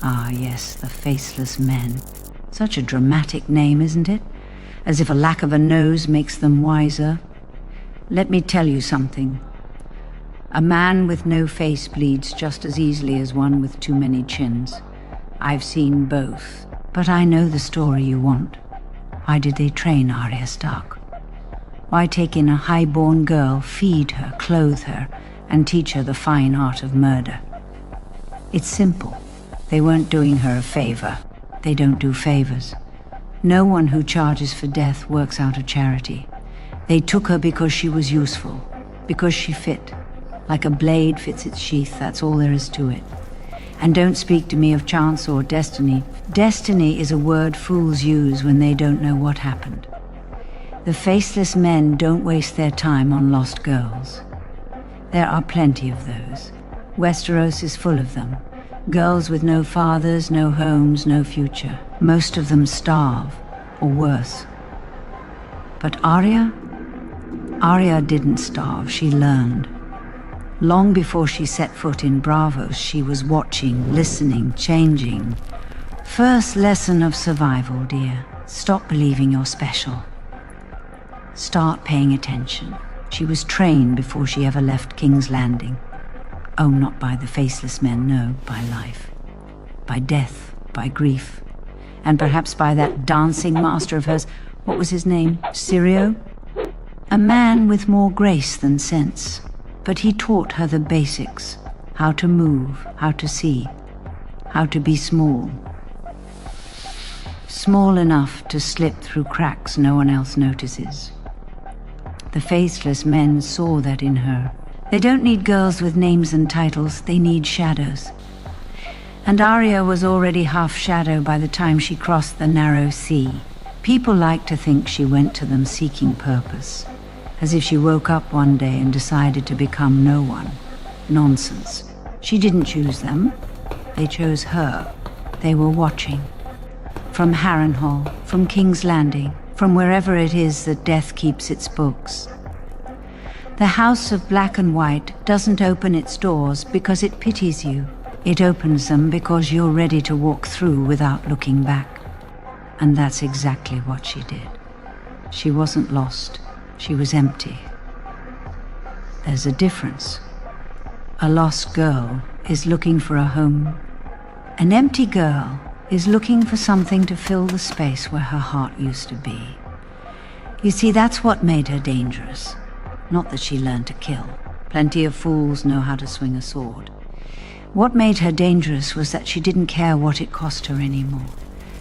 Ah, yes, the Faceless Men. Such a dramatic name, isn't it? As if a lack of a nose makes them wiser. Let me tell you something. A man with no face bleeds just as easily as one with too many chins. I've seen both, but I know the story you want. Why did they train Arya Stark? Why take in a highborn girl, feed her, clothe her, and teach her the fine art of murder? It's simple. They weren't doing her a favor. They don't do favors. No one who charges for death works out of charity. They took her because she was useful, because she fit. Like a blade fits its sheath, that's all there is to it. And don't speak to me of chance or destiny. Destiny is a word fools use when they don't know what happened. The Faceless Men don't waste their time on lost girls. There are plenty of those. Westeros is full of them. Girls with no fathers, no homes, no future. Most of them starve, or worse. But Arya didn't starve, she learned. Long before she set foot in Braavos, she was watching, listening, changing. First lesson of survival, dear. Stop believing you're special. Start paying attention. She was trained before she ever left King's Landing. Oh, not by the Faceless Men, no, by life. By death, by grief. And perhaps by that dancing master of hers. What was his name? Syrio? A man with more grace than sense. But he taught her the basics. How to move, how to see, how to be small. Small enough to slip through cracks no one else notices. The Faceless Men saw that in her. They don't need girls with names and titles, they need shadows. And Arya was already half shadow by the time she crossed the narrow sea. People like to think she went to them seeking purpose. As if she woke up one day and decided to become no one. Nonsense. She didn't choose them. They chose her. They were watching. From Harrenhal, from King's Landing, from wherever it is that death keeps its books. The House of Black and White doesn't open its doors because it pities you. It opens them because you're ready to walk through without looking back. And that's exactly what she did. She wasn't lost. She was empty. There's a difference. A lost girl is looking for a home. An empty girl is looking for something to fill the space where her heart used to be. You see, that's what made her dangerous. Not that she learned to kill. Plenty of fools know how to swing a sword. What made her dangerous was that she didn't care what it cost her anymore.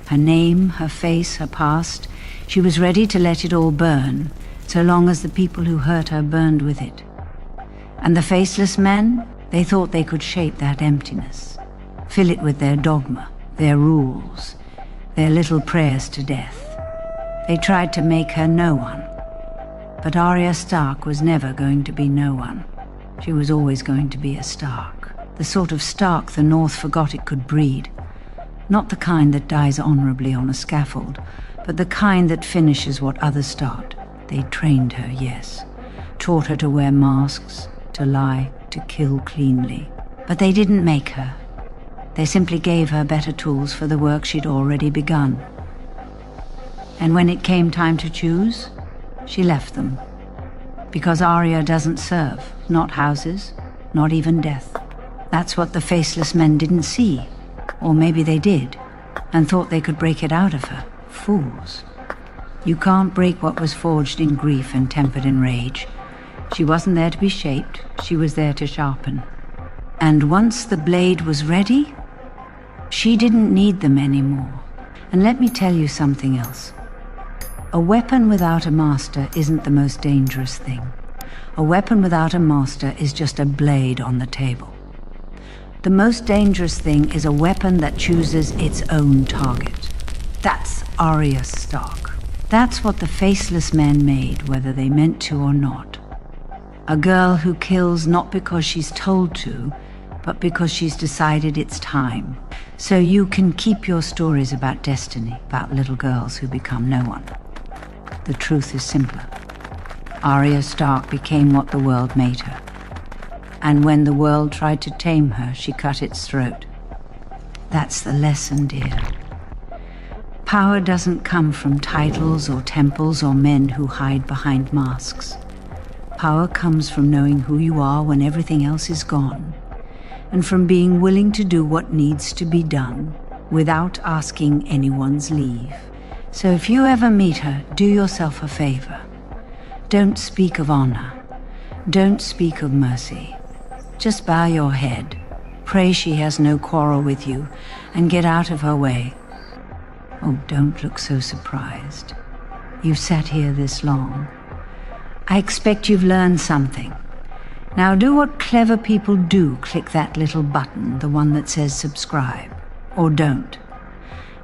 Her name, her face, her past, she was ready to let it all burn, so long as the people who hurt her burned with it. And the Faceless Men, they thought they could shape that emptiness, fill it with their dogma, their rules, their little prayers to death. They tried to make her no one. But Arya Stark was never going to be no one. She was always going to be a Stark. The sort of Stark the North forgot it could breed. Not the kind that dies honorably on a scaffold, but the kind that finishes what others start. They trained her, yes. Taught her to wear masks, to lie, to kill cleanly. But they didn't make her. They simply gave her better tools for the work she'd already begun. And when it came time to choose, she left them. Because Arya doesn't serve, not houses, not even death. That's what the Faceless Men didn't see. Or maybe they did, and thought they could break it out of her. Fools. You can't break what was forged in grief and tempered in rage. She wasn't there to be shaped, she was there to sharpen. And once the blade was ready, she didn't need them anymore. And let me tell you something else. A weapon without a master isn't the most dangerous thing. A weapon without a master is just a blade on the table. The most dangerous thing is a weapon that chooses its own target. That's Arya Stark. That's what the Faceless Men made, whether they meant to or not. A girl who kills not because she's told to, but because she's decided it's time. So you can keep your stories about destiny, about little girls who become no one. The truth is simpler. Arya Stark became what the world made her. And when the world tried to tame her, she cut its throat. That's the lesson, dear. Power doesn't come from titles or temples or men who hide behind masks. Power comes from knowing who you are when everything else is gone, and from being willing to do what needs to be done without asking anyone's leave. So if you ever meet her, do yourself a favor. Don't speak of honor. Don't speak of mercy. Just bow your head, pray she has no quarrel with you, and get out of her way. Oh, don't look so surprised. You've sat here this long. I expect you've learned something. Now do what clever people do, click that little button, the one that says subscribe. Or don't.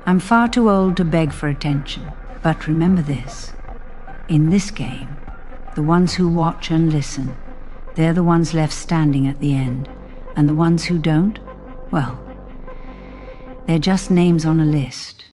I'm far too old to beg for attention, but remember this. In this game, the ones who watch and listen, they're the ones left standing at the end, and the ones who don't, well, they're just names on a list.